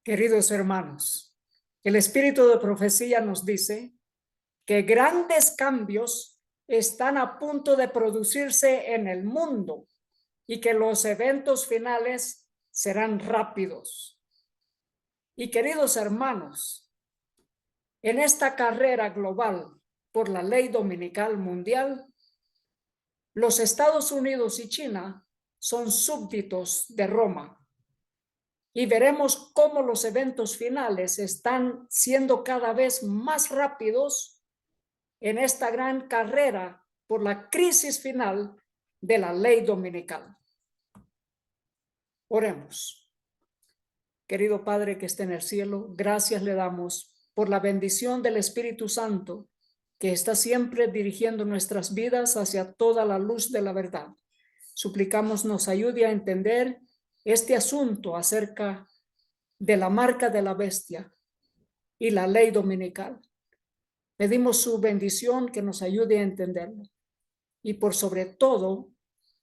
Queridos hermanos, el espíritu de profecía nos dice que grandes cambios están a punto de producirse en el mundo y que los eventos finales serán rápidos. Y queridos hermanos, en esta carrera global por la ley dominical mundial, los Estados Unidos y China son súbditos de Roma. Y veremos cómo los eventos finales están siendo cada vez más rápidos en esta gran carrera por la crisis final de la ley dominical. Oremos. Querido Padre que está en el cielo, gracias le damos por la bendición del Espíritu Santo que está siempre dirigiendo nuestras vidas hacia toda la luz de la verdad. Suplicamos nos ayude a entender este asunto acerca de la marca de la bestia y la ley dominical. Pedimos su bendición que nos ayude a entenderlo y por sobre todo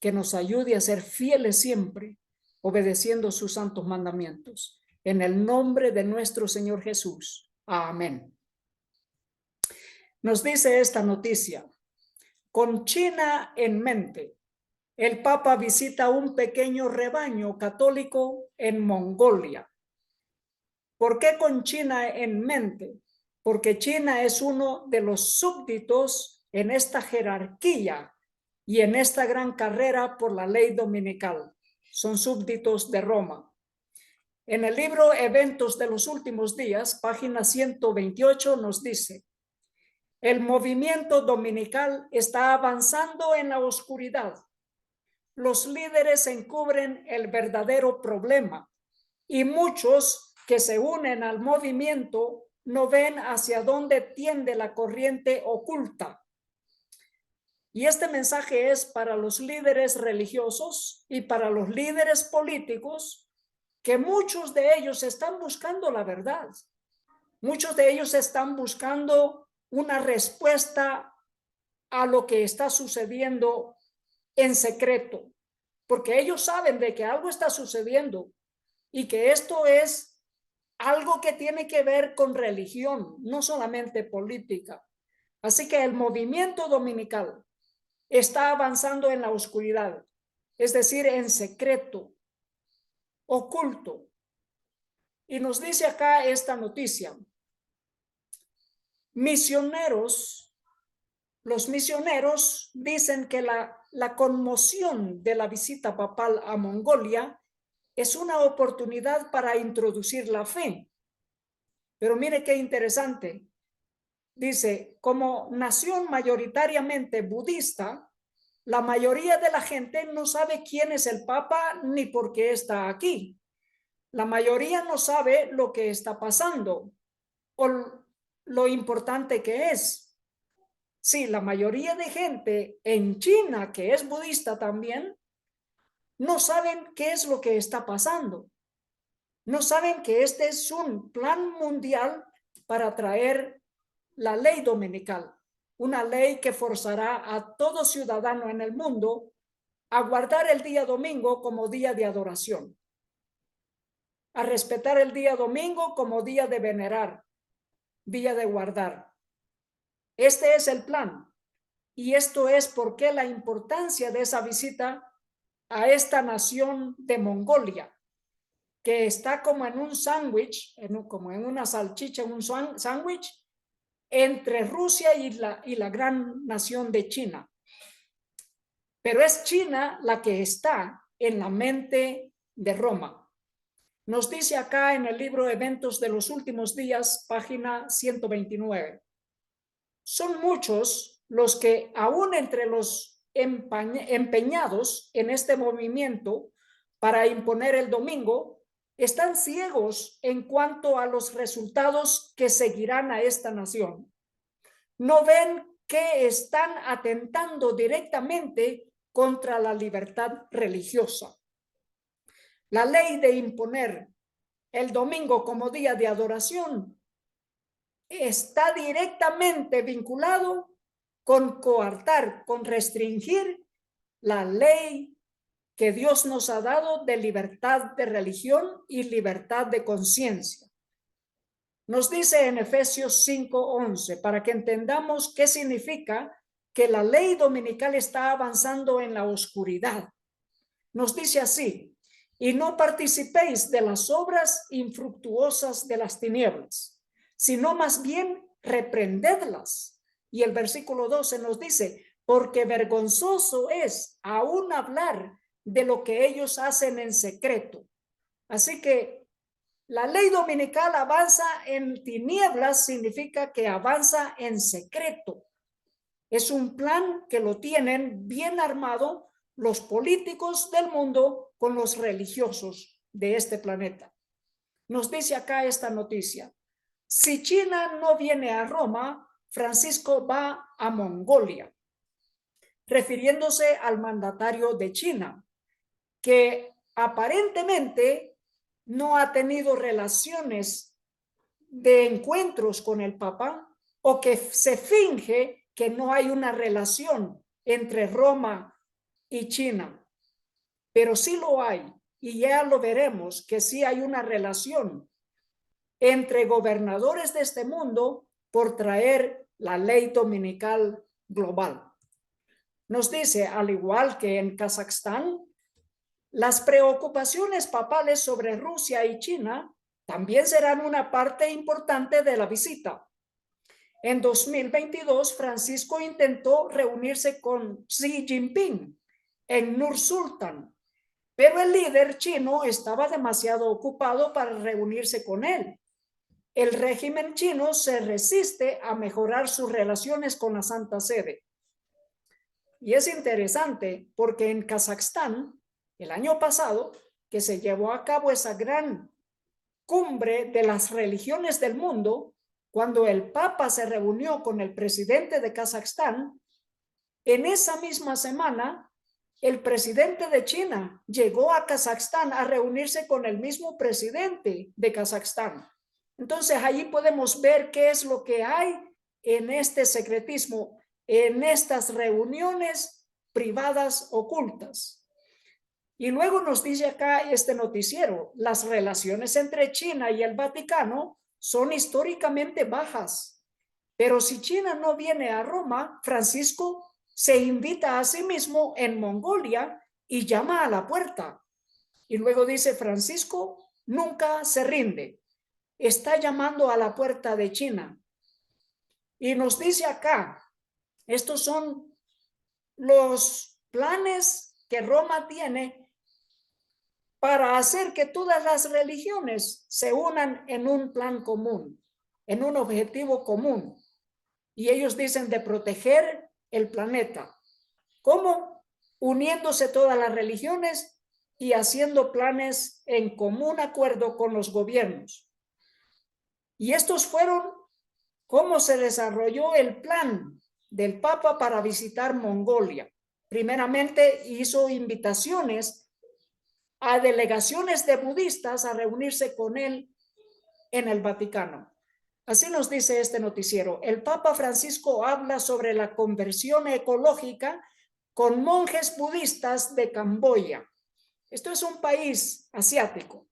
que nos ayude a ser fieles siempre, obedeciendo sus santos mandamientos. En el nombre de nuestro Señor Jesús. Amén. Nos dice esta noticia: con China en mente, el Papa visita un pequeño rebaño católico en Mongolia. ¿Por qué con China en mente? Porque China es uno de los súbditos en esta jerarquía y en esta gran carrera por la ley dominical. Son súbditos de Roma. En el libro Eventos de los Últimos Días, página 128, nos dice: el movimiento dominical está avanzando en la oscuridad. Los líderes encubren el verdadero problema y muchos que se unen al movimiento no ven hacia dónde tiende la corriente oculta. Y este mensaje es para los líderes religiosos y para los líderes políticos, que muchos de ellos están buscando la verdad. Muchos de ellos están buscando una respuesta a lo que está sucediendo en secreto, porque ellos saben de que algo está sucediendo y que esto es algo que tiene que ver con religión, no solamente política. Así que el movimiento dominical está avanzando en la oscuridad, es decir, en secreto, oculto. Y nos dice acá esta noticia: los misioneros dicen que la conmoción de la visita papal a Mongolia es una oportunidad para introducir la fe. Pero mire qué interesante. Dice, como nación mayoritariamente budista, la mayoría de la gente no sabe quién es el Papa ni por qué está aquí. La mayoría no sabe lo que está pasando o lo importante que es. Sí, la mayoría de gente en China, que es budista también, no saben qué es lo que está pasando. No saben que este es un plan mundial para traer la ley dominical, una ley que forzará a todo ciudadano en el mundo a guardar el día domingo como día de adoración, a respetar el día domingo como día de venerar, día de guardar. Este es el plan. Y esto es por qué la importancia de esa visita a esta nación de Mongolia, que está como en un sándwich, como en una salchicha, en un sándwich entre Rusia y la gran nación de China. Pero es China la que está en la mente de Roma. Nos dice acá en el libro Eventos de los Últimos Días, página 129. Son muchos los que, aún entre los empeñados en este movimiento para imponer el domingo, están ciegos en cuanto a los resultados que seguirán a esta nación. No ven que están atentando directamente contra la libertad religiosa. La ley de imponer el domingo como día de adoración está directamente vinculado con coartar, con restringir la ley que Dios nos ha dado de libertad de religión y libertad de conciencia. Nos dice en Efesios 5:11, para que entendamos qué significa que la ley dominical está avanzando en la oscuridad. Nos dice así: y no participéis de las obras infructuosas de las tinieblas, sino más bien reprendedlas. Y el versículo 12 nos dice: porque vergonzoso es aún hablar de lo que ellos hacen en secreto. Así que la ley dominical avanza en tinieblas, significa que avanza en secreto. Es un plan que lo tienen bien armado los políticos del mundo con los religiosos de este planeta. Nos dice acá esta noticia: si China no viene a Roma, Francisco va a Mongolia, refiriéndose al mandatario de China, que aparentemente no ha tenido relaciones de encuentros con el Papa, o que se finge que no hay una relación entre Roma y China, pero sí lo hay, y ya lo veremos que sí hay una relación entre gobernadores de este mundo por traer la ley dominical global. Nos dice, al igual que en Kazajstán, las preocupaciones papales sobre Rusia y China también serán una parte importante de la visita. En 2022, Francisco intentó reunirse con Xi Jinping en Nur-Sultan, pero el líder chino estaba demasiado ocupado para reunirse con él. El régimen chino se resiste a mejorar sus relaciones con la Santa Sede. Y es interesante porque en Kazajstán, el año pasado, que se llevó a cabo esa gran cumbre de las religiones del mundo, cuando el Papa se reunió con el presidente de Kazajstán, en esa misma semana, el presidente de China llegó a Kazajstán a reunirse con el mismo presidente de Kazajstán. Entonces, allí podemos ver qué es lo que hay en este secretismo, en estas reuniones privadas ocultas. Y luego nos dice acá este noticiero: las relaciones entre China y el Vaticano son históricamente bajas, pero si China no viene a Roma, Francisco se invita a sí mismo en Mongolia y llama a la puerta. Y luego dice: Francisco nunca se rinde, está llamando a la puerta de China. Y nos dice acá, estos son los planes que Roma tiene para hacer que todas las religiones se unan en un plan común, en un objetivo común. Y ellos dicen de proteger el planeta. ¿Cómo? Uniéndose todas las religiones y haciendo planes en común acuerdo con los gobiernos. Y estos fueron cómo se desarrolló el plan del Papa para visitar Mongolia. Primeramente hizo invitaciones a delegaciones de budistas a reunirse con él en el Vaticano. Así nos dice este noticiero: el Papa Francisco habla sobre la conversión ecológica con monjes budistas de Camboya. Esto es un país asiático.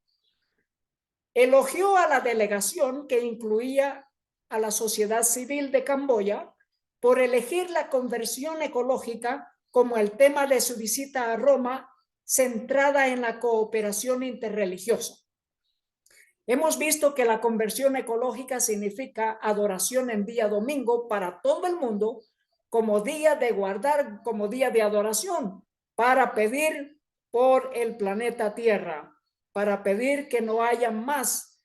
Elogió a la delegación, que incluía a la sociedad civil de Camboya, por elegir la conversión ecológica como el tema de su visita a Roma, centrada en la cooperación interreligiosa. Hemos visto que la conversión ecológica significa adoración en día domingo para todo el mundo, como día de guardar, como día de adoración, para pedir por el planeta Tierra, para pedir que no haya más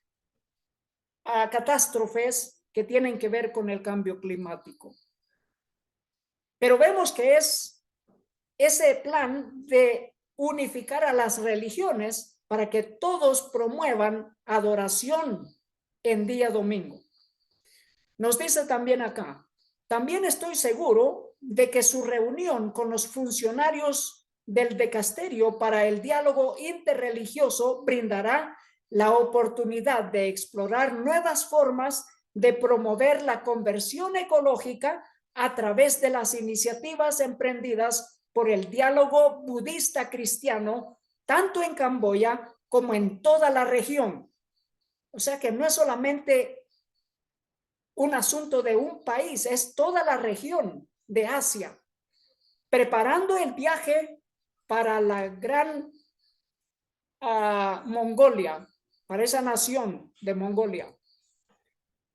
catástrofes que tienen que ver con el cambio climático. Pero vemos que es ese plan de unificar a las religiones para que todos promuevan adoración en día domingo. Nos dice también acá: también estoy seguro de que su reunión con los funcionarios del dicasterio para el diálogo interreligioso brindará la oportunidad de explorar nuevas formas de promover la conversión ecológica a través de las iniciativas emprendidas por el diálogo budista cristiano, tanto en Camboya como en toda la región. O sea que no es solamente un asunto de un país, es toda la región de Asia, preparando el viaje para la gran Mongolia, para esa nación de Mongolia,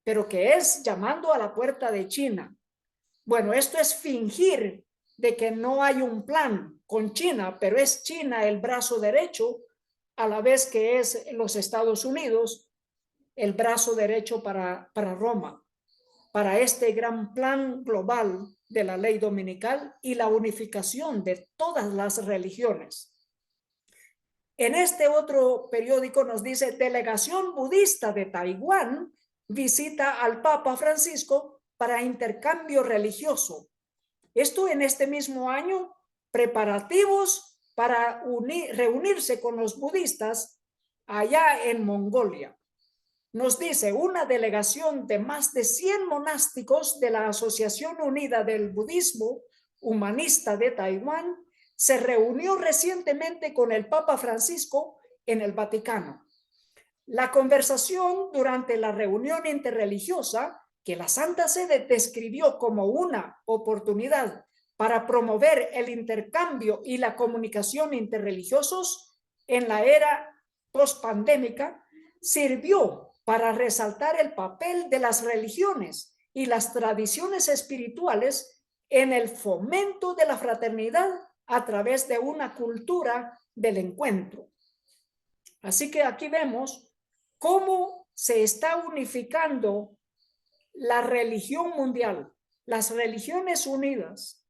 pero que es llamando a la puerta de China. Bueno, esto es fingir de que no hay un plan con China, pero es China el brazo derecho, a la vez que es los Estados Unidos el brazo derecho para Roma, para este gran plan global de la ley dominical y la unificación de todas las religiones. En este otro periódico nos dice, delegación budista de Taiwán visita al Papa Francisco para intercambio religioso. Esto en este mismo año, preparativos para reunirse con los budistas allá en Mongolia. Nos dice, una delegación de más de 100 monásticos de la Asociación Unida del Budismo Humanista de Taiwán se reunió recientemente con el Papa Francisco en el Vaticano. La conversación durante la reunión interreligiosa, que la Santa Sede describió como una oportunidad para promover el intercambio y la comunicación interreligiosos en la era postpandémica, sirvió para resaltar el papel de las religiones y las tradiciones espirituales en el fomento de la fraternidad a través de una cultura del encuentro. Así que aquí vemos cómo se está unificando la religión mundial, las religiones unidas.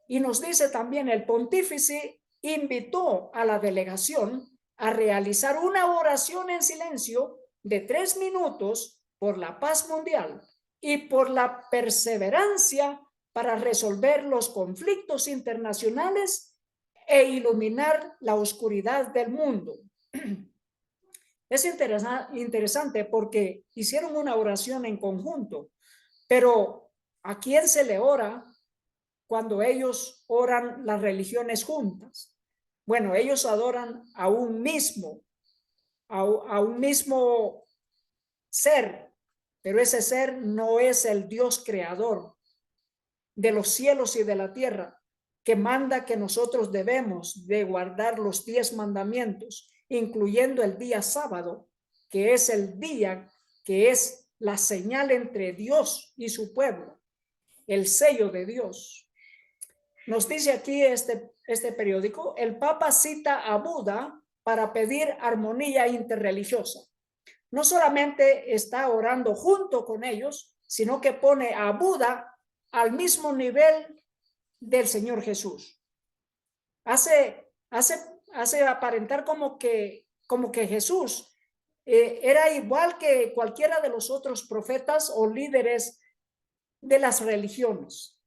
Y nos dice también el pontífice invitó a la delegación a realizar una oración en silencio de 3 minutos por la paz mundial y por la perseverancia para resolver los conflictos internacionales e iluminar la oscuridad del mundo. Es interesante porque hicieron una oración en conjunto, pero ¿a quién se le ora cuando ellos oran las religiones juntas? Bueno, ellos adoran a un mismo, a un mismo ser, pero ese ser no es el Dios creador de los cielos y de la tierra, que manda que nosotros debemos de guardar los 10 mandamientos, incluyendo el día sábado, que es el día que es la señal entre Dios y su pueblo, el sello de Dios. Nos dice aquí este periódico, el Papa cita a Buda para pedir armonía interreligiosa. No solamente está orando junto con ellos, sino que pone a Buda al mismo nivel del Señor Jesús. Hace aparentar como que Jesús era igual que cualquiera de los otros profetas o líderes de las religiones.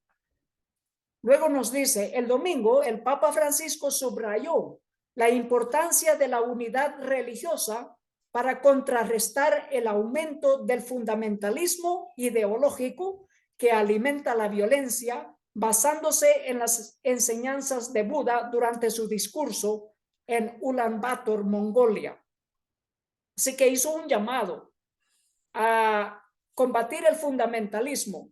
Luego nos dice, el domingo el Papa Francisco subrayó la importancia de la unidad religiosa para contrarrestar el aumento del fundamentalismo ideológico que alimenta la violencia, basándose en las enseñanzas de Buda durante su discurso en Ulaanbaatar, Mongolia. Así que hizo un llamado a combatir el fundamentalismo.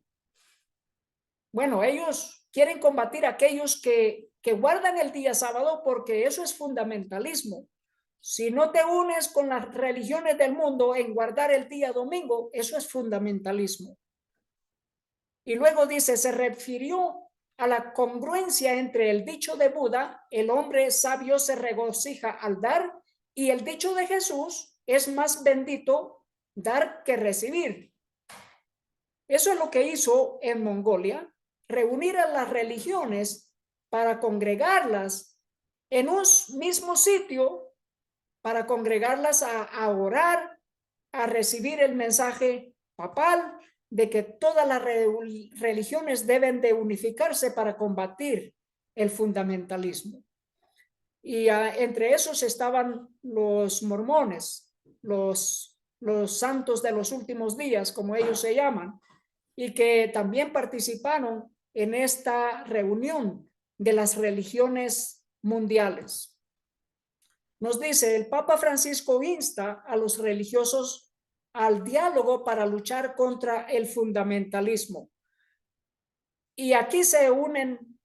Bueno, ellos quieren combatir a aquellos que guardan el día sábado porque eso es fundamentalismo. Si no te unes con las religiones del mundo en guardar el día domingo, eso es fundamentalismo. Y luego dice, se refirió a la congruencia entre el dicho de Buda, el hombre sabio se regocija al dar, y el dicho de Jesús, es más bendito dar que recibir. Eso es lo que hizo en Mongolia, reunir a las religiones para congregarlas en un mismo sitio, para congregarlas a orar, a recibir el mensaje papal de que todas las religiones deben de unificarse para combatir el fundamentalismo. Y entre esos estaban los mormones, los santos de los últimos días, como ellos se llaman, y que también participaron en esta reunión de las religiones mundiales. Nos dice, el Papa Francisco insta a los religiosos al diálogo para luchar contra el fundamentalismo. Y aquí se unen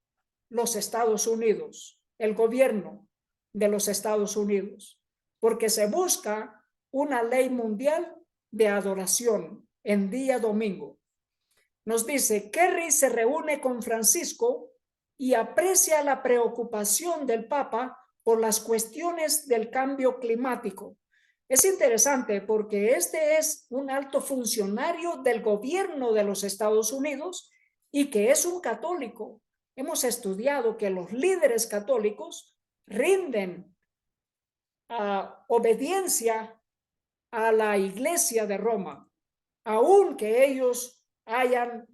los Estados Unidos, el gobierno de los Estados Unidos, porque se busca una ley mundial de adoración en día domingo. Nos dice, Kerry se reúne con Francisco y aprecia la preocupación del Papa por las cuestiones del cambio climático. Es interesante porque este es un alto funcionario del gobierno de los Estados Unidos y que es un católico. Hemos estudiado que los líderes católicos rinden obediencia a la Iglesia de Roma, aunque ellos hayan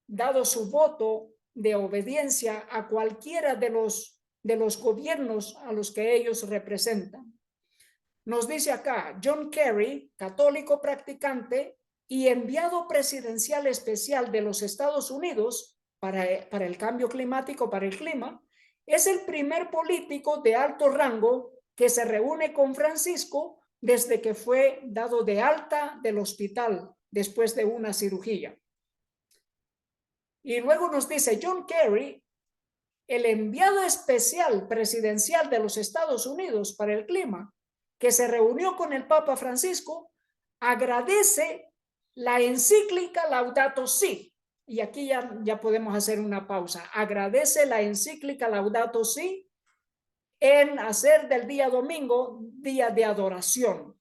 dado su voto de obediencia a cualquiera de los gobiernos a los que ellos representan. Nos dice acá, John Kerry, católico practicante y enviado presidencial especial de los Estados Unidos para el cambio climático, para el clima, es el primer político de alto rango que se reúne con Francisco desde que fue dado de alta del hospital después de una cirugía. Y luego nos dice John Kerry, el enviado especial presidencial de los Estados Unidos para el clima, que se reunió con el Papa Francisco, agradece la encíclica Laudato Si. Y aquí ya podemos hacer una pausa. Agradece la encíclica Laudato Si en hacer del día domingo día de adoración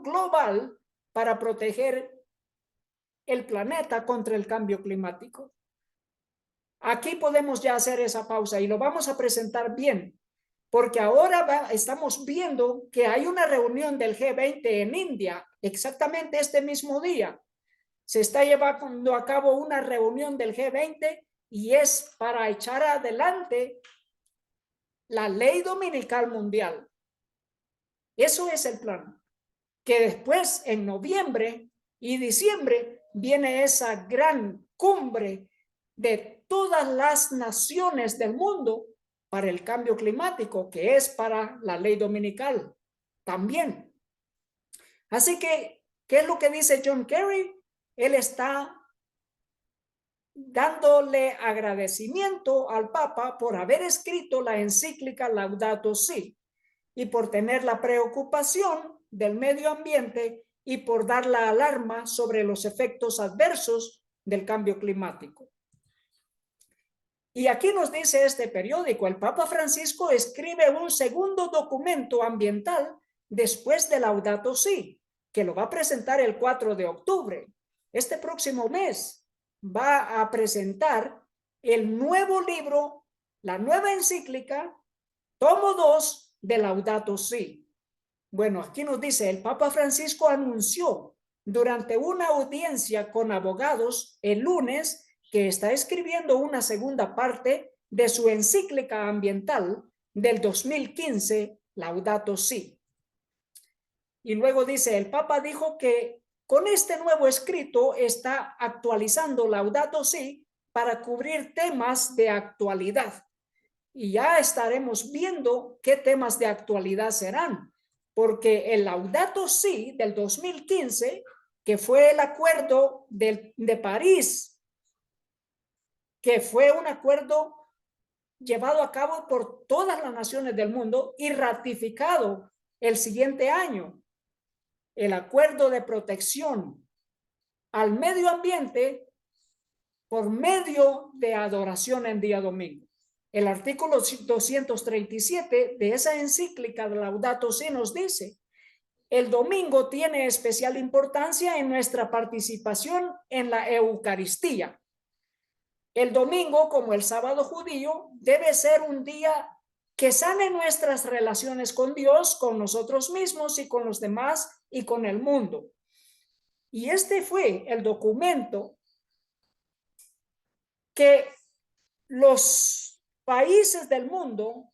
global para proteger el planeta contra el cambio climático. Aquí podemos ya hacer esa pausa y lo vamos a presentar bien, porque ahora estamos viendo que hay una reunión del G20 en India, exactamente este mismo día. Se está llevando a cabo una reunión del G20 y es para echar adelante la ley dominical mundial. Eso es el plan. Que después, en noviembre y diciembre, viene esa gran cumbre de todas las naciones del mundo para el cambio climático, que es para la ley dominical también. Así que, ¿qué es lo que dice John Kerry? Él está dándole agradecimiento al Papa por haber escrito la encíclica Laudato Si y por tener la preocupación del medio ambiente y por dar la alarma sobre los efectos adversos del cambio climático. Y aquí nos dice este periódico, el Papa Francisco escribe un segundo documento ambiental después de Laudato Si, que lo va a presentar el 4 de octubre. Este próximo mes va a presentar el nuevo libro, la nueva encíclica, tomo 2 de Laudato Si. Bueno, aquí nos dice, el Papa Francisco anunció durante una audiencia con abogados el lunes que está escribiendo una segunda parte de su encíclica ambiental del 2015, Laudato Si. Y luego dice, el Papa dijo que con este nuevo escrito está actualizando Laudato Si para cubrir temas de actualidad. Y ya estaremos viendo qué temas de actualidad serán, porque el Laudato Si del 2015, que fue el acuerdo de París, que fue un acuerdo llevado a cabo por todas las naciones del mundo y ratificado el siguiente año, el acuerdo de protección al medio ambiente por medio de adoración en día domingo. El artículo 237 de esa encíclica de Laudato Si nos dice, el domingo tiene especial importancia en nuestra participación en la Eucaristía. El domingo, como el sábado judío, debe ser un día que sane nuestras relaciones con Dios, con nosotros mismos y con los demás y con el mundo. Y este fue el documento que los países del mundo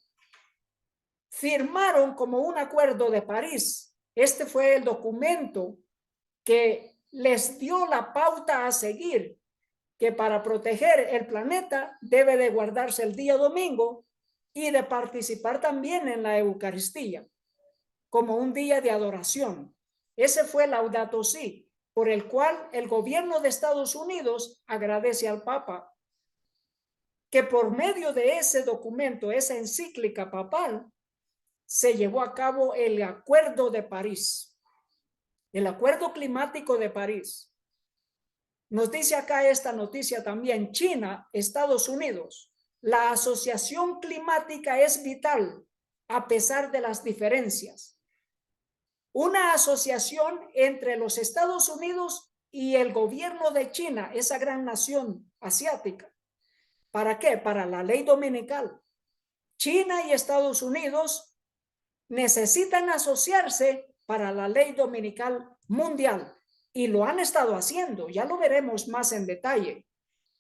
firmaron como un acuerdo de París. Este fue el documento que les dio la pauta a seguir que para proteger el planeta debe de guardarse el día domingo y de participar también en la Eucaristía como un día de adoración. Ese fue el Laudato Si, por el cual el gobierno de Estados Unidos agradece al Papa que por medio de ese documento, esa encíclica papal, se llevó a cabo el Acuerdo de París, el Acuerdo Climático de París. Nos dice acá esta noticia también: China, Estados Unidos, la asociación climática es vital a pesar de las diferencias. Una asociación entre los Estados Unidos y el gobierno de China, esa gran nación asiática. ¿Para qué? Para la ley dominical. China y Estados Unidos necesitan asociarse para la ley dominical mundial y lo han estado haciendo. Ya lo veremos más en detalle.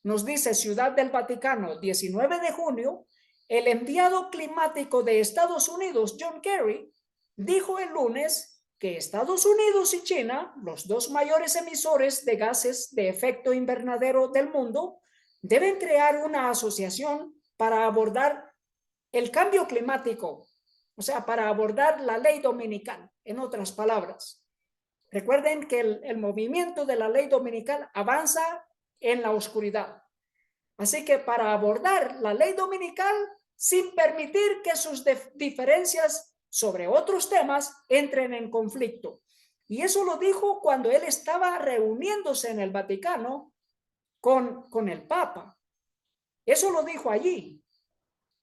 Nos dice Ciudad del Vaticano, 19 de junio, el enviado climático de Estados Unidos, John Kerry, dijo el lunes que Estados Unidos y China, los dos mayores emisores de gases de efecto invernadero del mundo, deben crear una asociación para abordar el cambio climático, o sea, para abordar la ley dominical, en otras palabras. Recuerden que el movimiento de la ley dominical avanza en la oscuridad. Así que para abordar la ley dominical sin permitir que sus diferencias sobre otros temas entren en conflicto. Y eso lo dijo cuando él estaba reuniéndose en el Vaticano con el Papa. Eso lo dijo allí.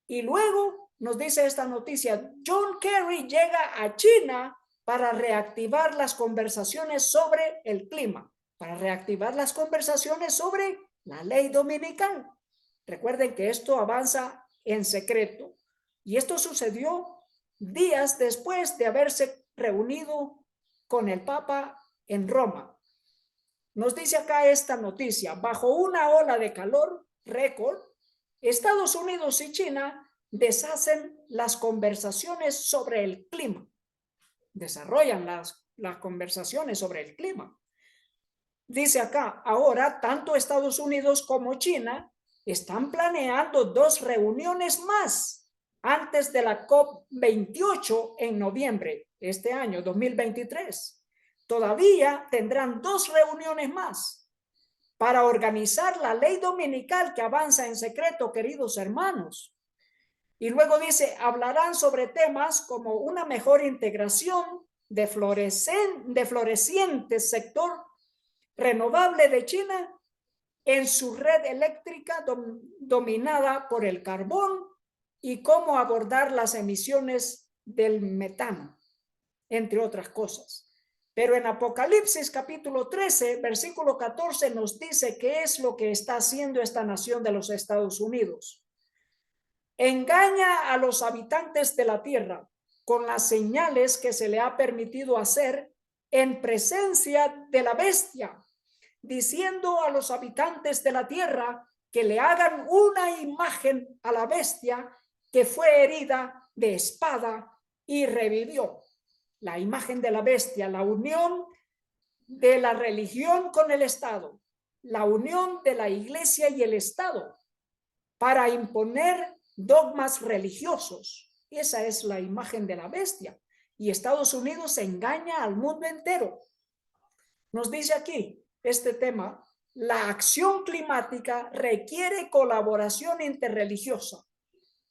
Y luego nos dice esta noticia: John Kerry llega a China para reactivar las conversaciones sobre el clima, para reactivar las conversaciones sobre la ley dominical. Recuerden que esto avanza en secreto. Y esto sucedió días después de haberse reunido con el Papa en Roma. Nos dice acá esta noticia: bajo una ola de calor récord, Estados Unidos y China deshacen las conversaciones sobre el clima. Desarrollan las conversaciones sobre el clima. Dice acá, ahora tanto Estados Unidos como China están planeando 2 reuniones más antes de la COP28 en noviembre este año 2023. Todavía tendrán 2 reuniones más para organizar la ley dominical que avanza en secreto, queridos hermanos. Y luego dice, hablarán sobre temas como una mejor integración de floreciente sector renovable de China en su red eléctrica dominada por el carbón y cómo abordar las emisiones del metano, entre otras cosas. Pero en Apocalipsis capítulo 13, versículo 14 nos dice qué es lo que está haciendo esta nación de los Estados Unidos. Engaña a los habitantes de la tierra con las señales que se le ha permitido hacer en presencia de la bestia, diciendo a los habitantes de la tierra que le hagan una imagen a la bestia que fue herida de espada y revivió. La imagen de la bestia, la unión de la religión con el Estado, la unión de la iglesia y el Estado para imponer dogmas religiosos. Esa es la imagen de la bestia. Y Estados Unidos engaña al mundo entero. Nos dice aquí este tema: la acción climática requiere colaboración interreligiosa.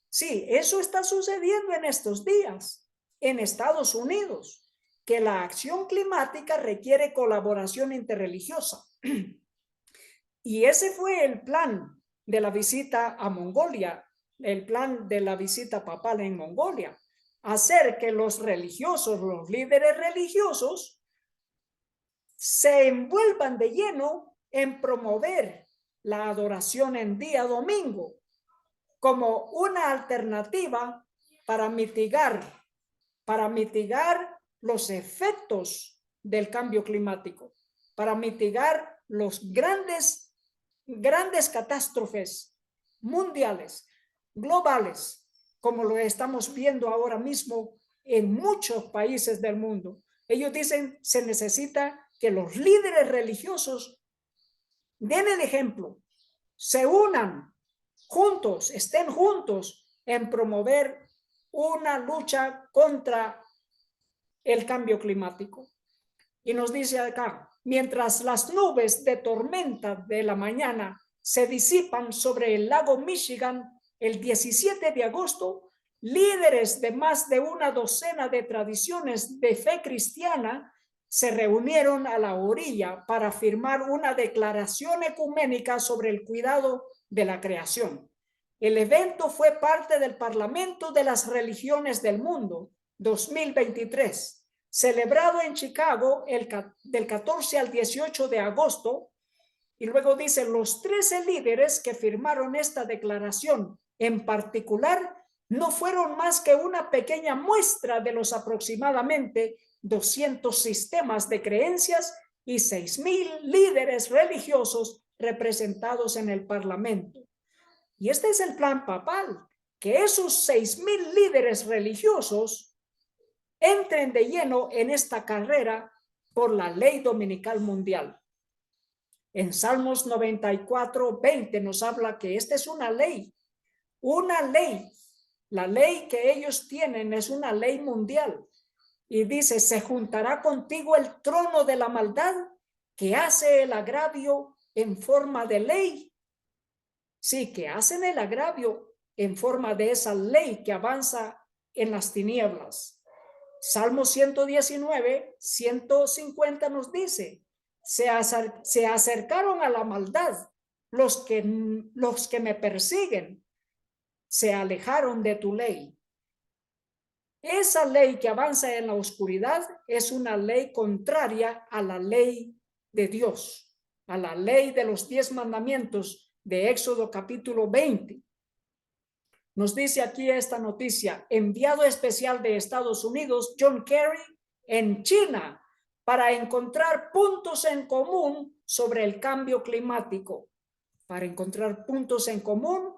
Sí, eso está sucediendo en estos días en Estados Unidos, que la acción climática requiere colaboración interreligiosa. Y ese fue el plan de la visita a Mongolia, el plan de la visita papal en Mongolia, hacer que los religiosos, los líderes religiosos, se envuelvan de lleno en promover la adoración en día domingo como una alternativa para mitigar los efectos del cambio climático, para mitigar los grandes catástrofes mundiales, globales, como lo estamos viendo ahora mismo en muchos países del mundo. Ellos dicen, se necesita que los líderes religiosos den el ejemplo se unan juntos, estén juntos en promover una lucha contra el cambio climático. Y nos dice acá, mientras las nubes de tormenta de la mañana se disipan sobre el lago Michigan el 17 de agosto, líderes de más de una docena de tradiciones de fe cristiana se reunieron a la orilla para firmar una declaración ecuménica sobre el cuidado de la creación. El evento fue parte del Parlamento de las Religiones del Mundo 2023, celebrado en Chicago del 14 al 18 de agosto. Y luego dice, los 13 líderes que firmaron esta declaración en particular no fueron más que una pequeña muestra de los aproximadamente 200 sistemas de creencias y 6,000 líderes religiosos representados en el Parlamento. Y este es el plan papal, que esos 6,000 líderes religiosos entren de lleno en esta carrera por la ley dominical mundial. En Salmos 94:20 nos habla que esta es una ley. La ley que ellos tienen es una ley mundial. Y dice, se juntará contigo el trono de la maldad que hace el agravio en forma de ley. Sí, que hacen el agravio en forma de esa ley que avanza en las tinieblas. Salmo 119, 150 nos dice, se acercaron a la maldad los que me persiguen, se alejaron de tu ley. Esa ley que avanza en la oscuridad es una ley contraria a la ley de Dios, a la ley de los 10 mandamientos de Éxodo capítulo 20. Nos dice aquí esta noticia, enviado especial de Estados Unidos, John Kerry, en China, para encontrar puntos en común sobre el cambio climático, para encontrar puntos en común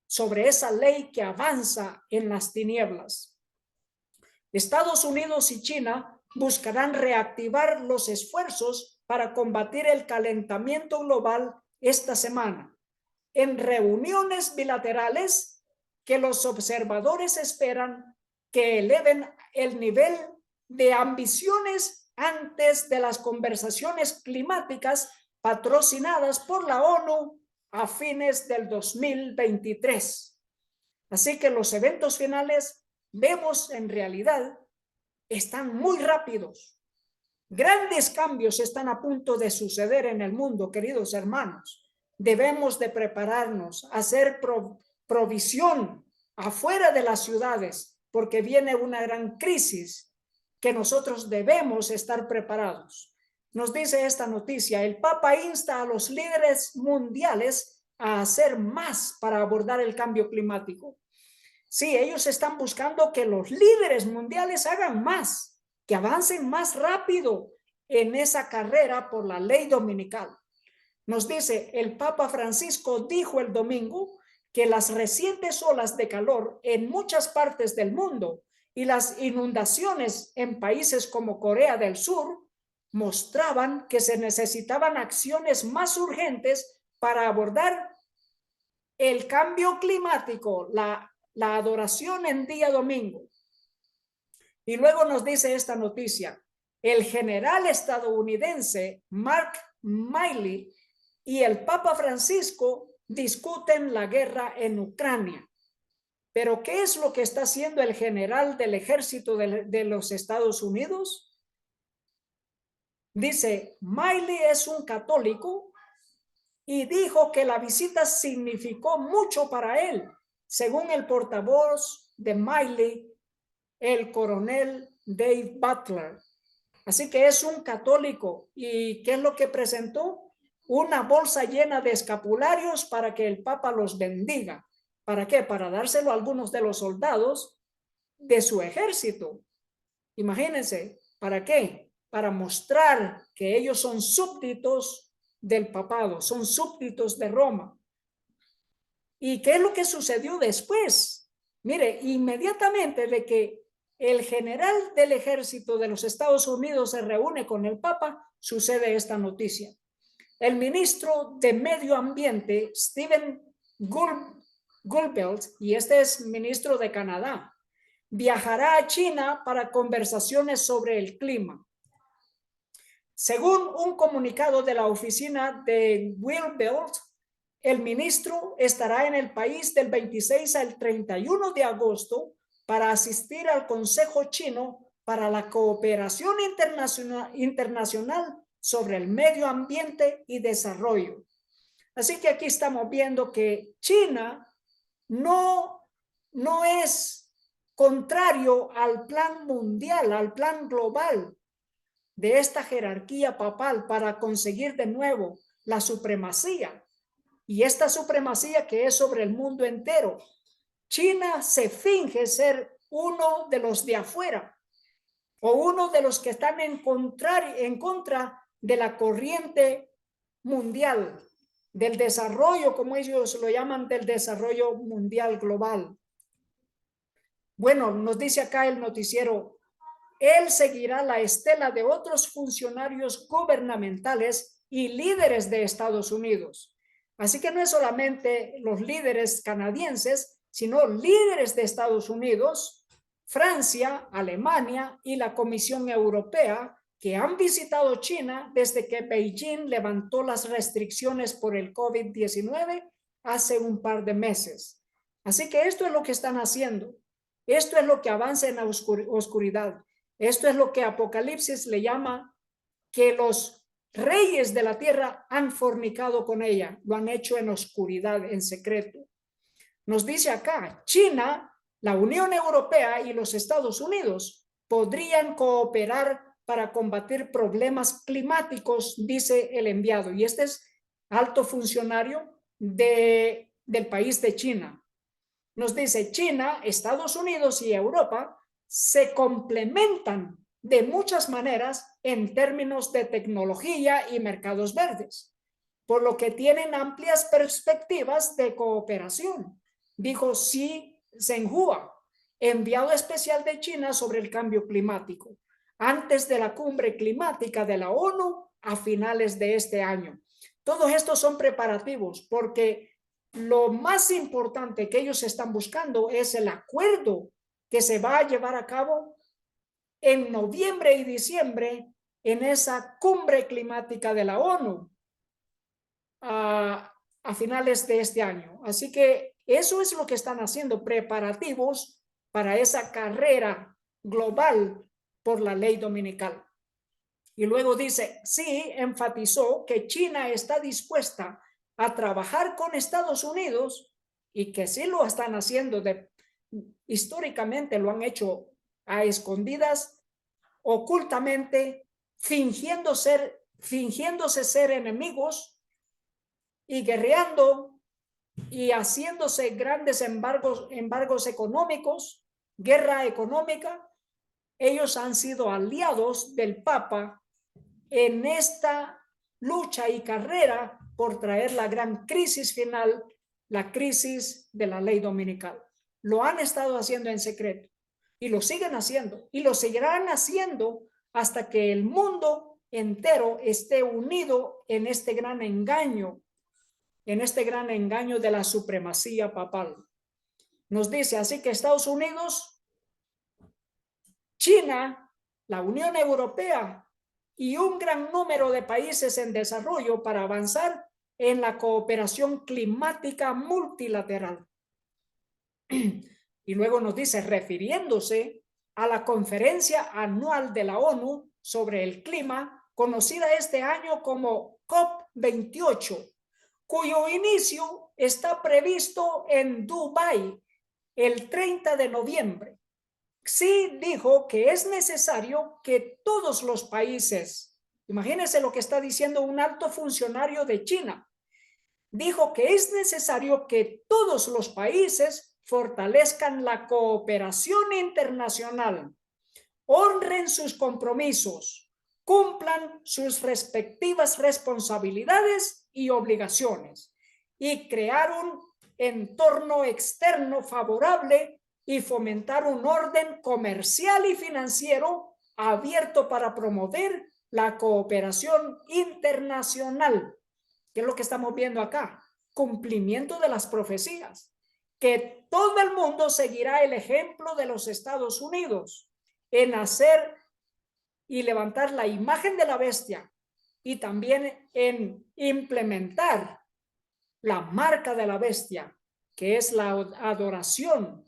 sobre esa ley que avanza en las tinieblas. Estados Unidos y China buscarán reactivar los esfuerzos para combatir el calentamiento global esta semana, en reuniones bilaterales que los observadores esperan que eleven el nivel de ambiciones antes de las conversaciones climáticas patrocinadas por la ONU a fines del 2023. Así que los eventos finales, vemos en realidad, están muy rápidos. Grandes cambios están a punto de suceder en el mundo, queridos hermanos. Debemos de prepararnos, hacer provisión afuera de las ciudades, porque viene una gran crisis que nosotros debemos estar preparados. Nos dice esta noticia, el Papa insta a los líderes mundiales a hacer más para abordar el cambio climático. Sí, ellos están buscando que los líderes mundiales hagan más, que avancen más rápido en esa carrera por la ley dominical. Nos dice, el Papa Francisco dijo el domingo que las recientes olas de calor en muchas partes del mundo y las inundaciones en países como Corea del Sur mostraban que se necesitaban acciones más urgentes para abordar el cambio climático, la adoración en día domingo. Y luego nos dice esta noticia, el general estadounidense Mark Milley y el Papa Francisco discuten la guerra en Ucrania. Pero ¿qué es lo que está haciendo el general del ejército de los Estados Unidos? Dice, Milley es un católico y dijo que la visita significó mucho para él, según el portavoz de Milley, el coronel Dave Butler. Así que es un católico. ¿Y qué es lo que presentó? Una bolsa llena de escapularios para que el Papa los bendiga. ¿Para qué? Para dárselo a algunos de los soldados de su ejército. Imagínense, ¿para qué? Para mostrar que ellos son súbditos del papado, son súbditos de Roma. ¿Y qué es lo que sucedió después? Mire, inmediatamente de que el general del ejército de los Estados Unidos se reúne con el Papa, sucede esta noticia. el ministro de Medio Ambiente, Stephen Guilbeault, y este es ministro de Canadá, viajará a China para conversaciones sobre el clima. Según un comunicado de la oficina de Guilbeault, el ministro estará en el país del 26 al 31 de agosto para asistir al Consejo Chino para la Cooperación Internacional sobre el Medio Ambiente y Desarrollo. Así que aquí estamos viendo que China no es contrario al plan mundial, al plan global de esta jerarquía papal para conseguir de nuevo la supremacía. Y esta supremacía que es sobre el mundo entero. China se finge ser uno de los de afuera o uno de los que están en contra de la corriente mundial, del desarrollo, como ellos lo llaman, del desarrollo mundial global. Bueno, nos dice acá el noticiero, él seguirá la estela de otros funcionarios gubernamentales y líderes de Estados Unidos. Así que no es solamente los líderes canadienses, sino líderes de Estados Unidos, Francia, Alemania y la Comisión Europea, que han visitado China desde que Beijing levantó las restricciones por el COVID-19 hace un par de meses. Así que esto es lo que están haciendo. Esto es lo que avanza en la oscuridad. Esto es lo que Apocalipsis le llama que los reyes de la tierra han fornicado con ella, lo han hecho en oscuridad, en secreto. Nos dice acá, China, la Unión Europea y los Estados Unidos podrían cooperar para combatir problemas climáticos, dice el enviado. Y este es alto funcionario del país de China. Nos dice, China, Estados Unidos y Europa se complementan de muchas maneras en términos de tecnología y mercados verdes, por lo que tienen amplias perspectivas de cooperación, dijo Xi Zhenhua, enviado especial de China sobre el cambio climático, antes de la cumbre climática de la ONU a finales de este año. Todos estos son preparativos porque lo más importante que ellos están buscando es el acuerdo que se va a llevar a cabo en noviembre y diciembre en esa cumbre climática de la ONU a finales de este año. Así que eso es lo que están haciendo, preparativos para esa carrera global por la ley dominical. Y luego dice, sí, enfatizó que China está dispuesta a trabajar con Estados Unidos y que sí lo están haciendo, históricamente lo han hecho a escondidas, ocultamente, fingiéndose ser enemigos y guerreando y haciéndose grandes embargos económicos, guerra económica. Ellos han sido aliados del Papa en esta lucha y carrera por traer la gran crisis final, la crisis de la ley dominical. Lo han estado haciendo en secreto y lo siguen haciendo y lo seguirán haciendo hasta que el mundo entero esté unido en este gran engaño de la supremacía papal. Nos dice así que Estados Unidos, China, la Unión Europea y un gran número de países en desarrollo para avanzar en la cooperación climática multilateral. Y luego nos dice, refiriéndose a la conferencia anual de la ONU sobre el clima, conocida este año como COP28, cuyo inicio está previsto en Dubái el 30 de noviembre. Xi dijo que es necesario que todos los países, imagínense lo que está diciendo un alto funcionario de China, dijo que es necesario que todos los países fortalezcan la cooperación internacional, honren sus compromisos, cumplan sus respectivas responsabilidades y obligaciones y crear un entorno externo favorable y fomentar un orden comercial y financiero abierto para promover la cooperación internacional ¿Qué es lo que estamos viendo acá? Cumplimiento de las profecías, que todo el mundo seguirá el ejemplo de los Estados Unidos en hacer y levantar la imagen de la bestia y también en implementar la marca de la bestia, que es la adoración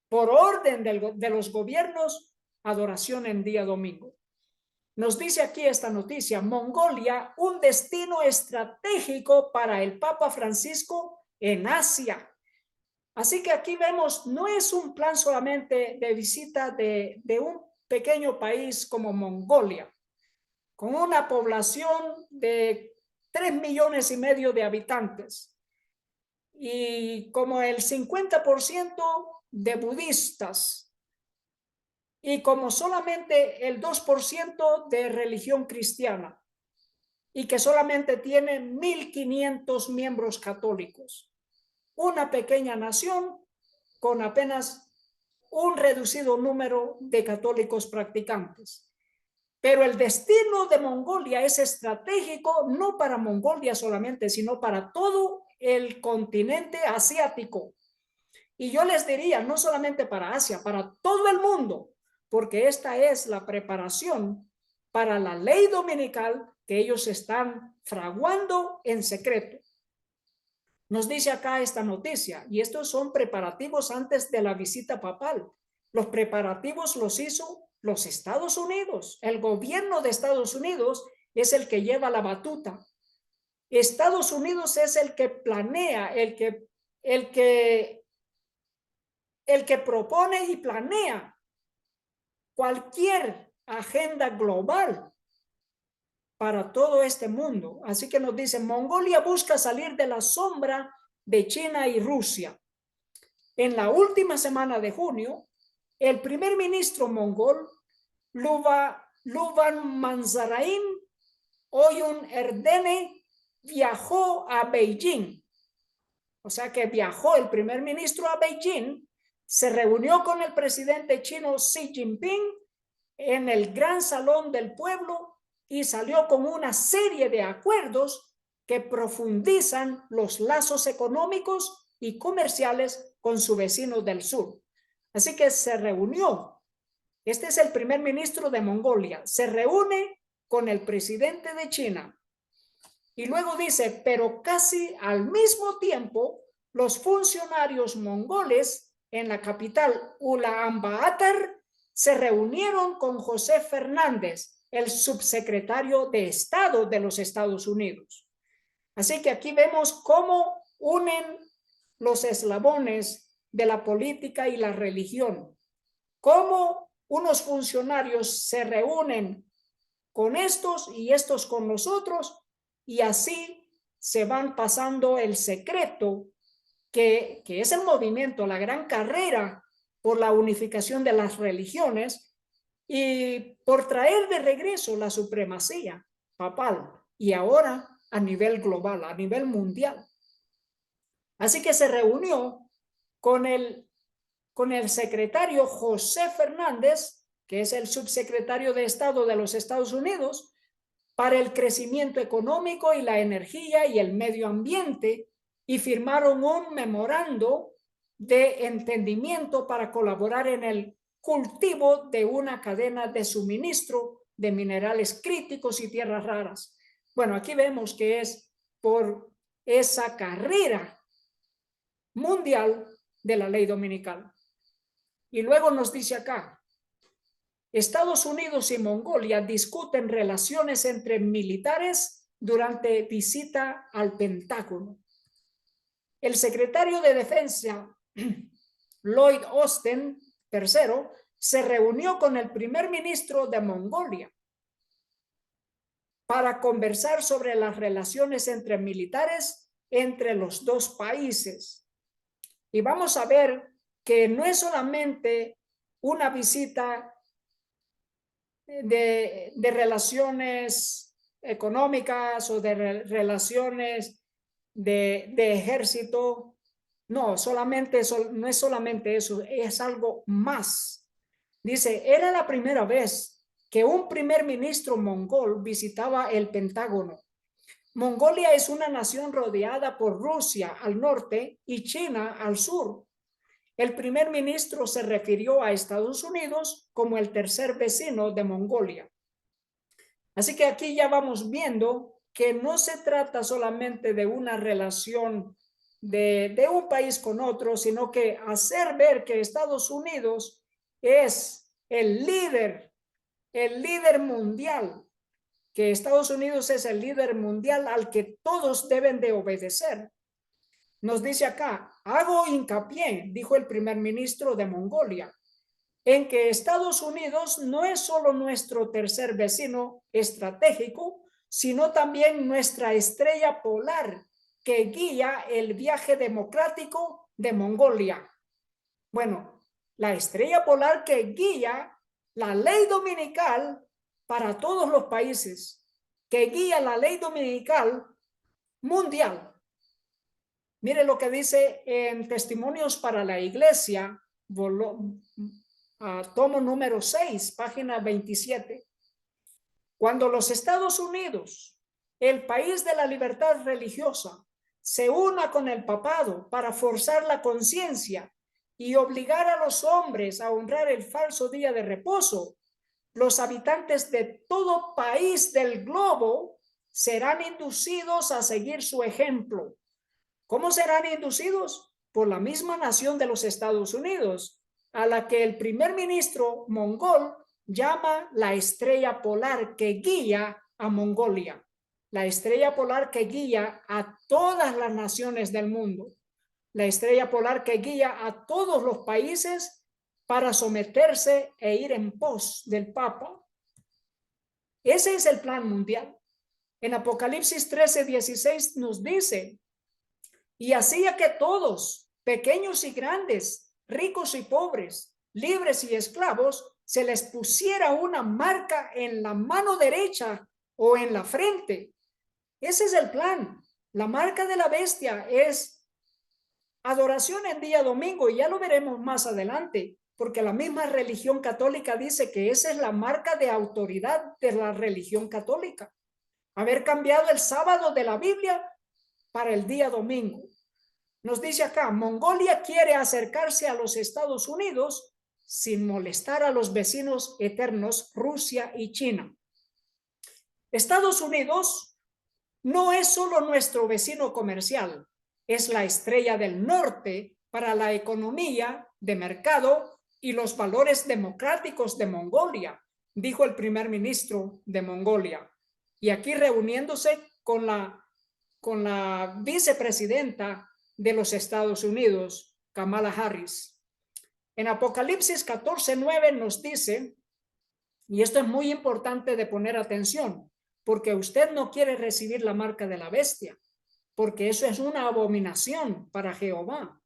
por orden de los gobiernos, adoración en día domingo. Nos dice aquí esta noticia: Mongolia, un destino estratégico para el Papa Francisco en Asia. Así que aquí vemos, no es un plan solamente de visita de un pequeño país como Mongolia, con una población de 3,5 millones de habitantes y como el 50% de budistas y como solamente el 2% de religión cristiana, y que solamente tiene 1,500 miembros católicos. Una pequeña nación con apenas un reducido número de católicos practicantes. Pero el destino de Mongolia es estratégico, no para Mongolia solamente, sino para todo el continente asiático. Y yo les diría, no solamente para Asia, para todo el mundo, porque esta es la preparación para la ley dominical que ellos están fraguando en secreto. Nos dice acá esta noticia, y estos son preparativos antes de la visita papal. Los preparativos los hizo los Estados Unidos. El gobierno de Estados Unidos es el que lleva la batuta. Estados Unidos es el que planea, el que propone y planea cualquier agenda global para todo este mundo. Así que nos dice, Mongolia busca salir de la sombra de China y Rusia. En la última semana de junio, el primer ministro mongol, Luban Manzarain Oyun Erdene, viajó a Beijing. O sea que viajó el primer ministro a Beijing, se reunió con el presidente chino Xi Jinping en el gran salón del pueblo y salió con una serie de acuerdos que profundizan los lazos económicos y comerciales con su vecino del sur. Así que se reunió. Este es el primer ministro de Mongolia. Se reúne con el presidente de China. Y luego dice, pero casi al mismo tiempo, los funcionarios mongoles en la capital Ulaanbaatar se reunieron con José Fernández, el subsecretario de Estado de los Estados Unidos. Así que aquí vemos cómo unen los eslabones de la política y la religión, cómo unos funcionarios se reúnen con estos y estos con los otros, y así se van pasando el secreto que es el movimiento, la gran carrera por la unificación de las religiones y por traer de regreso la supremacía papal y ahora a nivel global, a nivel mundial. Así que se reunió con el secretario José Fernández, que es el subsecretario de Estado de los Estados Unidos, para el crecimiento económico y la energía y el medio ambiente, y firmaron un memorando de entendimiento para colaborar en el cultivo de una cadena de suministro de minerales críticos y tierras raras. Bueno, aquí vemos que es por esa carrera mundial de la ley dominical. Y luego nos dice acá, Estados Unidos y Mongolia discuten relaciones entre militares durante visita al Pentágono. El secretario de Defensa, Lloyd Austin III, se reunió con el primer ministro de Mongolia para conversar sobre las relaciones entre militares entre los dos países. Y vamos a ver que no es solamente una visita de relaciones económicas o de relaciones de ejército. No, solamente eso, no es solamente eso, es algo más. Dice, era la primera vez que un primer ministro mongol visitaba el Pentágono. Mongolia es una nación rodeada por Rusia al norte y China al sur. El primer ministro se refirió a Estados Unidos como el tercer vecino de Mongolia. Así que aquí ya vamos viendo que no se trata solamente de una relación de un país con otro, sino que hacer ver que Estados Unidos es el líder mundial, que Estados Unidos es el líder mundial al que todos deben de obedecer. Nos dice acá, hago hincapié, dijo el primer ministro de Mongolia, en que Estados Unidos no es solo nuestro tercer vecino estratégico, sino también nuestra estrella polar que guía el viaje democrático de Mongolia. Bueno, la estrella polar que guía la ley dominical para todos los países, que guía la ley dominical mundial. Mire lo que dice en Testimonios para la Iglesia, tomo número 6, página 27. Cuando los Estados Unidos, el país de la libertad religiosa, se una con el papado para forzar la conciencia y obligar a los hombres a honrar el falso día de reposo, los habitantes de todo país del globo serán inducidos a seguir su ejemplo. ¿Cómo serán inducidos? Por la misma nación de los Estados Unidos, a la que el primer ministro mongol llama la estrella polar que guía a Mongolia, la estrella polar que guía a todas las naciones del mundo, la estrella polar que guía a todos los países para someterse e ir en pos del Papa. Ese es el plan mundial. En Apocalipsis 13:16 nos dice, y hacía que todos, pequeños y grandes, ricos y pobres, libres y esclavos, se les pusiera una marca en la mano derecha o en la frente. Ese es el plan. La marca de la bestia es adoración en día domingo, y ya lo veremos más adelante, porque la misma religión católica dice que esa es la marca de autoridad de la religión católica. Haber cambiado el sábado de la Biblia para el día domingo. Nos dice acá, Mongolia quiere acercarse a los Estados Unidos sin molestar a los vecinos eternos Rusia y China. Estados Unidos no es solo nuestro vecino comercial, es la estrella del norte para la economía de mercado y los valores democráticos de Mongolia, dijo el primer ministro de Mongolia. Y aquí reuniéndose con la vicepresidenta de los Estados Unidos, Kamala Harris. En Apocalipsis 14:9 nos dice, y esto es muy importante de poner atención, porque usted no quiere recibir la marca de la bestia, porque eso es una abominación para Jehová.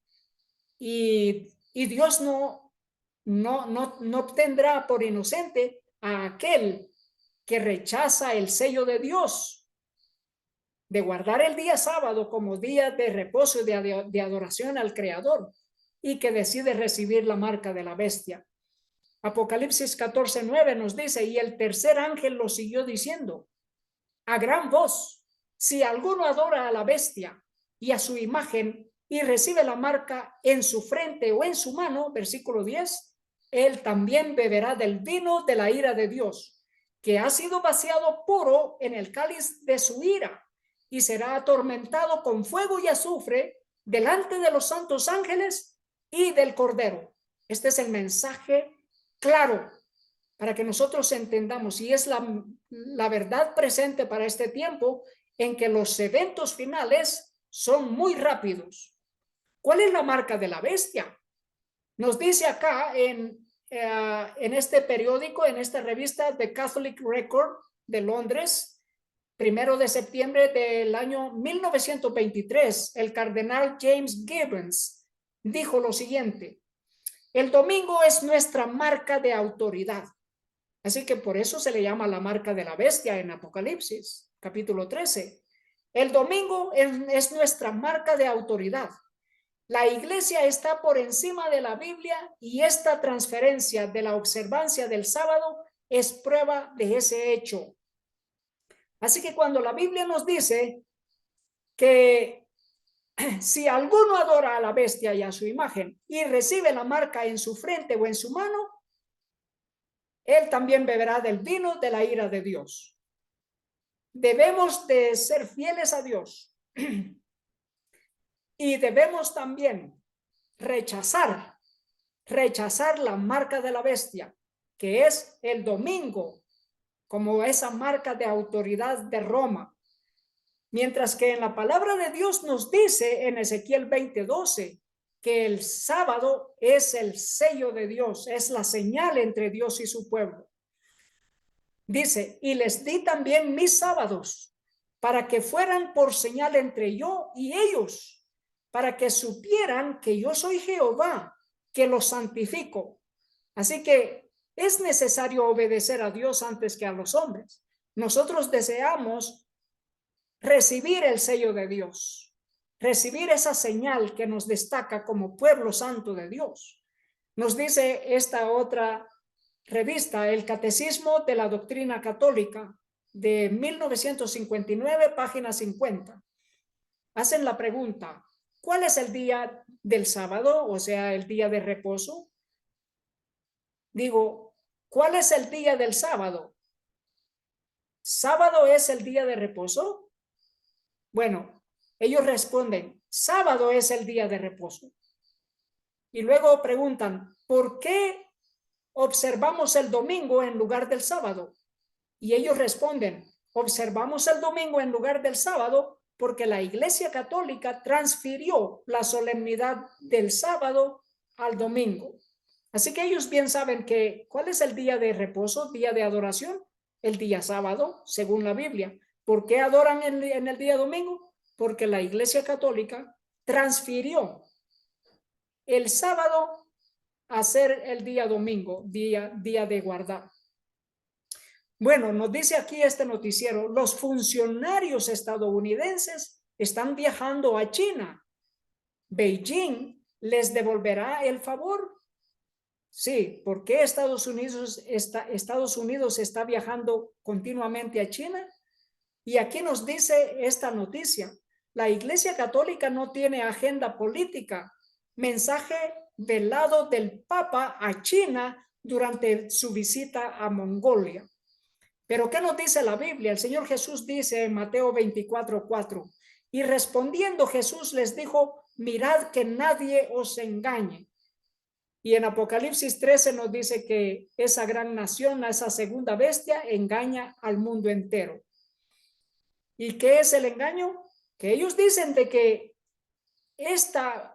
Y Dios no tendrá por inocente a aquel que rechaza el sello de Dios, de guardar el día sábado como día de reposo y de adoración al Creador, y que decide recibir la marca de la bestia. Apocalipsis 14:9 nos dice, y el tercer ángel lo siguió diciendo a gran voz, si alguno adora a la bestia y a su imagen y recibe la marca en su frente o en su mano, versículo 10, él también beberá del vino de la ira de Dios, que ha sido vaciado puro en el cáliz de su ira, y será atormentado con fuego y azufre delante de los santos ángeles y del Cordero. Este es el mensaje claro para que nosotros entendamos, y es la verdad presente para este tiempo, en que los eventos finales son muy rápidos. ¿Cuál es la marca de la bestia? Nos dice acá en este periódico, en esta revista The Catholic Record de Londres, 1 de septiembre del año 1923, el cardenal James Gibbons dijo lo siguiente: el domingo es nuestra marca de autoridad. Así que por eso se le llama la marca de la bestia en Apocalipsis, capítulo 13. El domingo es nuestra marca de autoridad. La iglesia está por encima de la Biblia, y esta transferencia de la observancia del sábado es prueba de ese hecho. Así que cuando la Biblia nos dice que si alguno adora a la bestia y a su imagen y recibe la marca en su frente o en su mano, él también beberá del vino de la ira de Dios. Debemos de ser fieles a Dios y debemos también rechazar la marca de la bestia, que es el domingo, como esa marca de autoridad de Roma. Mientras que en la palabra de Dios nos dice en Ezequiel 20:12 que el sábado es el sello de Dios, es la señal entre Dios y su pueblo. Dice, y les di también mis sábados para que fueran por señal entre yo y ellos, para que supieran que yo soy Jehová, que los santifico. Así que es necesario obedecer a Dios antes que a los hombres. Nosotros deseamos recibir el sello de Dios, recibir esa señal que nos destaca como pueblo santo de Dios. Nos dice esta otra revista, el Catecismo de la Doctrina Católica, de 1959, página 50. Hacen la pregunta, ¿cuál es el día del sábado, o sea, el día de reposo? Digo, ¿cuál es el día del sábado? ¿Sábado es el día de reposo? Bueno, ellos responden, sábado es el día de reposo. Y luego preguntan, ¿por qué observamos el domingo en lugar del sábado? Y ellos responden, observamos el domingo en lugar del sábado porque la Iglesia Católica transfirió la solemnidad del sábado al domingo. Así que ellos bien saben que ¿cuál es el día de reposo, día de adoración? El día sábado, según la Biblia. ¿Por qué adoran en el día domingo? Porque la Iglesia Católica transfirió el sábado a ser el día domingo, día de guardar. Bueno, nos dice aquí este noticiero, los funcionarios estadounidenses están viajando a China. ¿Beijing les devolverá el favor? Sí, ¿por qué Estados Unidos está viajando continuamente a China? Y aquí nos dice esta noticia, la Iglesia Católica no tiene agenda política. Mensaje velado del Papa a China durante su visita a Mongolia. Pero ¿qué nos dice la Biblia? El Señor Jesús dice en Mateo 24:4, y respondiendo Jesús les dijo, mirad que nadie os engañe. Y en Apocalipsis 13 nos dice que esa gran nación, esa segunda bestia, engaña al mundo entero. ¿Y qué es el engaño? Que ellos dicen de que esta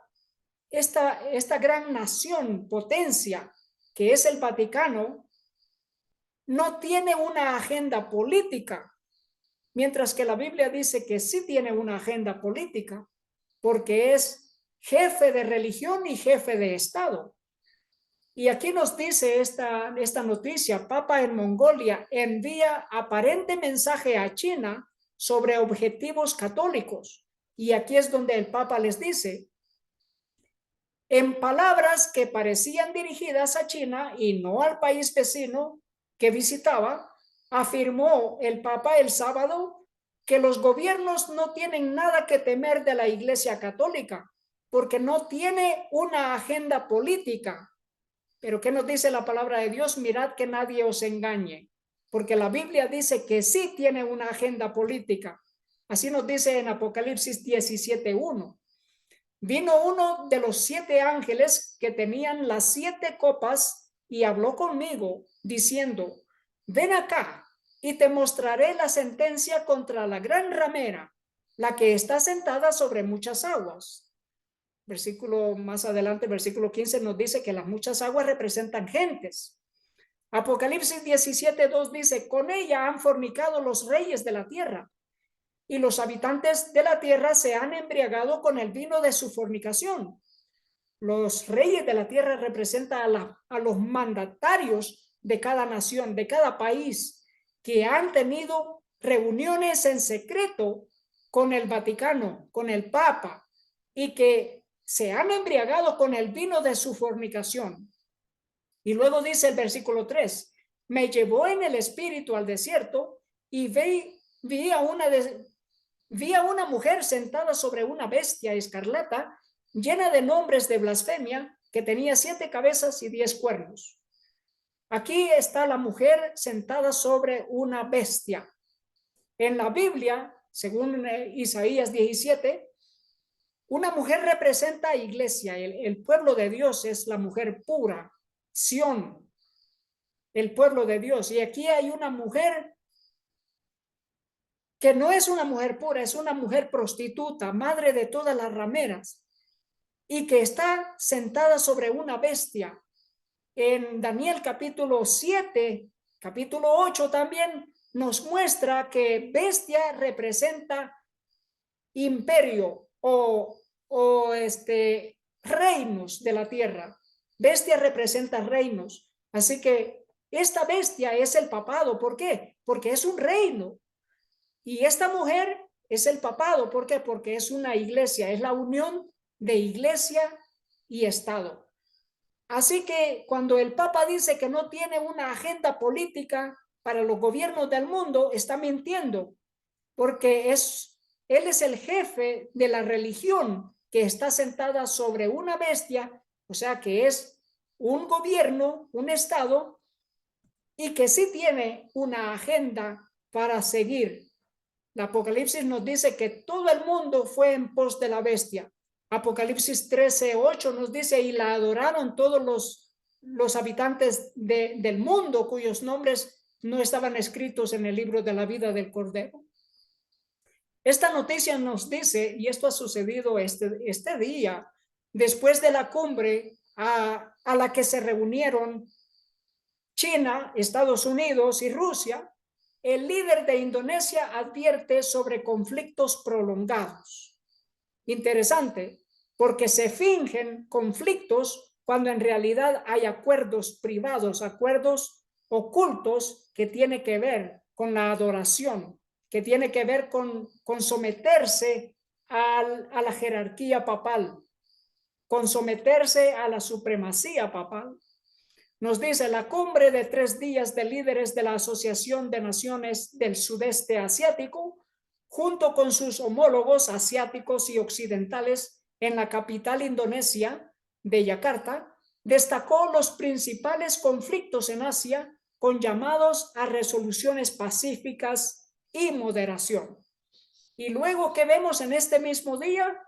gran nación, potencia, que es el Vaticano, no tiene una agenda política, mientras que la Biblia dice que sí tiene una agenda política, porque es jefe de religión y jefe de Estado. Y aquí nos dice esta noticia, Papa en Mongolia envía aparente mensaje a China sobre objetivos católicos. Y aquí es donde el Papa les dice, en palabras que parecían dirigidas a China y no al país vecino que visitaba, afirmó el Papa el sábado que los gobiernos no tienen nada que temer de la Iglesia Católica, porque no tiene una agenda política. Pero ¿qué nos dice la palabra de Dios? Mirad que nadie os engañe, porque la Biblia dice que sí tiene una agenda política. Así nos dice en Apocalipsis 17:1. Vino uno de los 7 ángeles que tenían las 7 copas y habló conmigo diciendo, ven acá y te mostraré la sentencia contra la gran ramera, la que está sentada sobre muchas aguas. Versículo más adelante, versículo 15 nos dice que las muchas aguas representan gentes. Apocalipsis 17:2 dice, con ella han fornicado los reyes de la tierra y los habitantes de la tierra se han embriagado con el vino de su fornicación. Los reyes de la tierra representan a los mandatarios de cada nación, de cada país, que han tenido reuniones en secreto con el Vaticano, con el Papa, y que se han embriagado con el vino de su fornicación. Y luego dice el versículo 3, me llevó en el espíritu al desierto y vi vi a una mujer sentada sobre una bestia escarlata llena de nombres de blasfemia que tenía 7 cabezas y 10 cuernos. Aquí está la mujer sentada sobre una bestia. En la Biblia, según Isaías 17, una mujer representa a iglesia. El pueblo de Dios es la mujer pura, Sión, el pueblo de Dios. Y aquí hay una mujer que no es una mujer pura, es una mujer prostituta, madre de todas las rameras, y que está sentada sobre una bestia. En Daniel capítulo 7, capítulo 8 también nos muestra que bestia representa imperio o reinos de la tierra. Bestia representa reinos. Así que esta bestia es el papado. ¿Por qué? Porque es un reino. Y esta mujer es el papado. ¿Por qué? Porque es una iglesia, es la unión de iglesia y Estado. Así que cuando el Papa dice que no tiene una agenda política para los gobiernos del mundo, está mintiendo, porque él es el jefe de la religión que está sentada sobre una bestia, o sea que es un gobierno, un Estado, y que sí tiene una agenda para seguir. El Apocalipsis nos dice que todo el mundo fue en pos de la bestia. Apocalipsis 13:8 nos dice, y la adoraron todos los habitantes del mundo cuyos nombres no estaban escritos en el libro de la vida del Cordero. Esta noticia nos dice, y esto ha sucedido este día, después de la cumbre a la que se reunieron China, Estados Unidos y Rusia, el líder de Indonesia advierte sobre conflictos prolongados. Interesante, porque se fingen conflictos cuando en realidad hay acuerdos privados, acuerdos ocultos que tienen que ver con la adoración, que tiene que ver con someterse a la jerarquía papal, con someterse a la supremacía papal. Nos dice la cumbre de 3 días de líderes de la Asociación de Naciones del Sudeste Asiático, junto con sus homólogos asiáticos y occidentales en la capital indonesia de Yakarta, destacó los principales conflictos en Asia con llamados a resoluciones pacíficas y moderación. Y luego que vemos en este mismo día,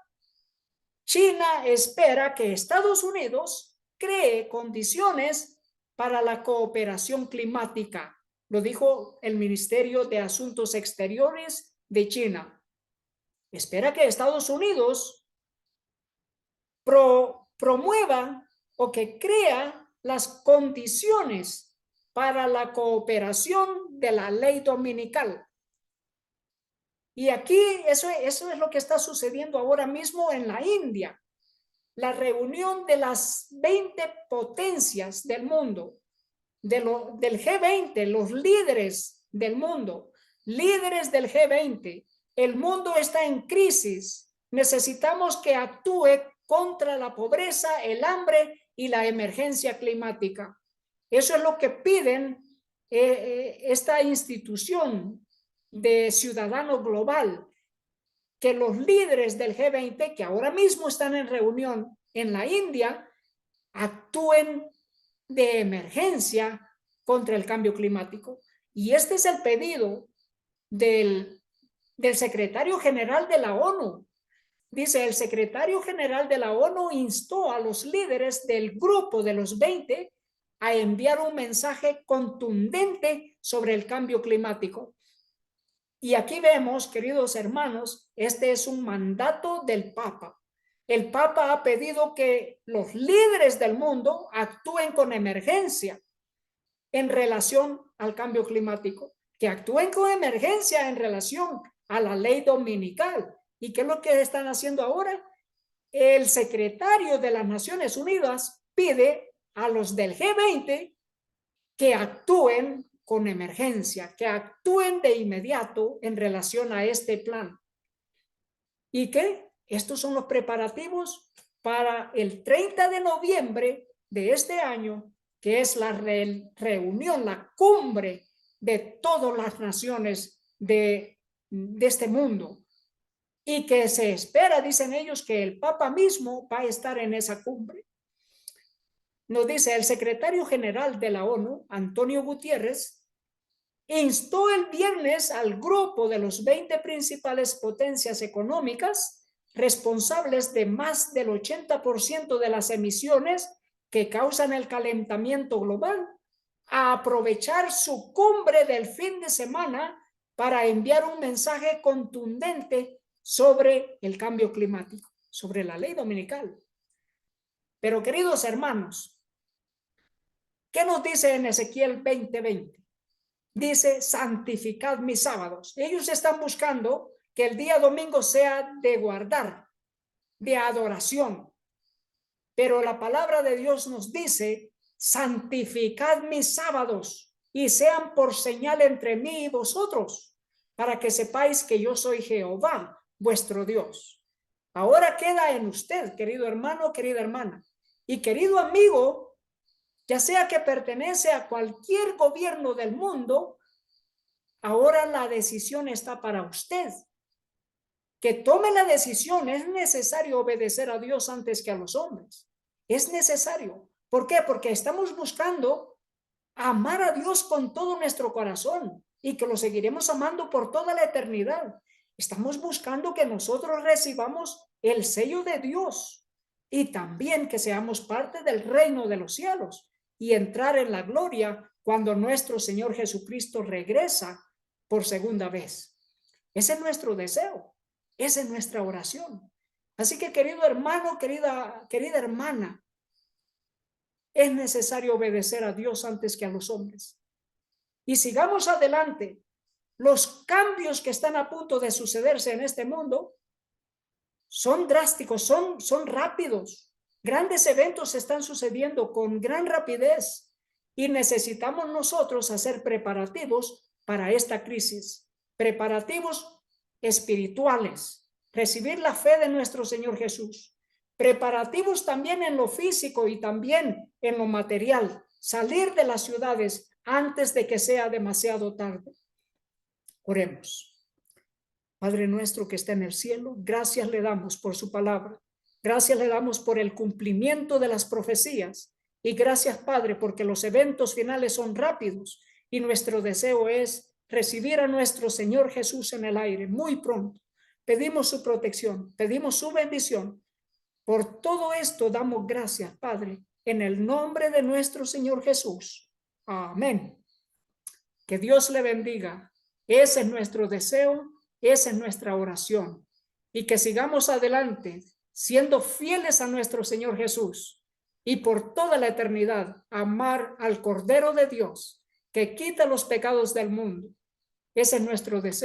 China espera que Estados Unidos cree condiciones para la cooperación climática. Lo dijo el Ministerio de Asuntos Exteriores de China. Espera que Estados Unidos promueva o que crea las condiciones para la cooperación de la ley dominical. Y aquí eso es lo que está sucediendo ahora mismo en la India. La reunión de las 20 potencias del mundo, del G20, los líderes del mundo, líderes del G20. El mundo está en crisis. Necesitamos que actúe contra la pobreza, el hambre y la emergencia climática. Eso es lo que piden esta institución de ciudadano global, que los líderes del G20, que ahora mismo están en reunión en la India, actúen de emergencia contra el cambio climático. Y este es el pedido del secretario general de la ONU. Dice, el secretario general de la ONU instó a los líderes del grupo de los 20 a enviar un mensaje contundente sobre el cambio climático. Y aquí vemos, queridos hermanos, este es un mandato del Papa. El Papa ha pedido que los líderes del mundo actúen con emergencia en relación al cambio climático, que actúen con emergencia en relación a la ley dominical. ¿Y qué es lo que están haciendo ahora? El secretario de las Naciones Unidas pide a los del G20 que actúen con emergencia, que actúen de inmediato en relación a este plan. ¿Y qué? Estos son los preparativos para el 30 de noviembre de este año, que es la reunión, la cumbre de todas las naciones de de este mundo, y que se espera, dicen ellos, que el Papa mismo va a estar en esa cumbre. Nos dice el secretario general de la ONU, Antonio Gutiérrez, instó el viernes al grupo de los 20 principales potencias económicas responsables de más del 80% de las emisiones que causan el calentamiento global a aprovechar su cumbre del fin de semana para enviar un mensaje contundente sobre el cambio climático, sobre la ley dominical. Pero queridos hermanos, ¿qué nos dice en Ezequiel 20:20? Dice, santificad mis sábados. Ellos están buscando que el día domingo sea de guardar, de adoración. Pero la palabra de Dios nos dice, santificad mis sábados y sean por señal entre mí y vosotros, para que sepáis que yo soy Jehová, vuestro Dios. Ahora queda en usted, querido hermano, querida hermana, y querido amigo, ya sea que pertenece a cualquier gobierno del mundo, ahora la decisión está para usted. Que tome la decisión. Es necesario obedecer a Dios antes que a los hombres. Es necesario. ¿Por qué? Porque estamos buscando amar a Dios con todo nuestro corazón y que lo seguiremos amando por toda la eternidad. Estamos buscando que nosotros recibamos el sello de Dios y también que seamos parte del reino de los cielos y entrar en la gloria cuando nuestro Señor Jesucristo regresa por segunda vez. Ese es nuestro deseo, esa es nuestra oración. Así que, querido hermano, querida hermana, es necesario obedecer a Dios antes que a los hombres. Y sigamos adelante. Los cambios que están a punto de sucederse en este mundo son drásticos, son rápidos. Grandes eventos están sucediendo con gran rapidez y necesitamos nosotros hacer preparativos para esta crisis. Preparativos espirituales, recibir la fe de nuestro Señor Jesús. Preparativos también en lo físico y también en lo material. Salir de las ciudades antes de que sea demasiado tarde. Oremos. Padre nuestro que está en el cielo, gracias le damos por su palabra. Gracias le damos por el cumplimiento de las profecías. Y gracias, Padre, porque los eventos finales son rápidos y nuestro deseo es recibir a nuestro Señor Jesús en el aire muy pronto. Pedimos su protección, pedimos su bendición. Por todo esto damos gracias, Padre, en el nombre de nuestro Señor Jesús. Amén. Que Dios le bendiga. Ese es nuestro deseo, esa es nuestra oración. Y que sigamos adelante siendo fieles a nuestro Señor Jesús y por toda la eternidad amar al Cordero de Dios que quita los pecados del mundo. Ese es nuestro deseo.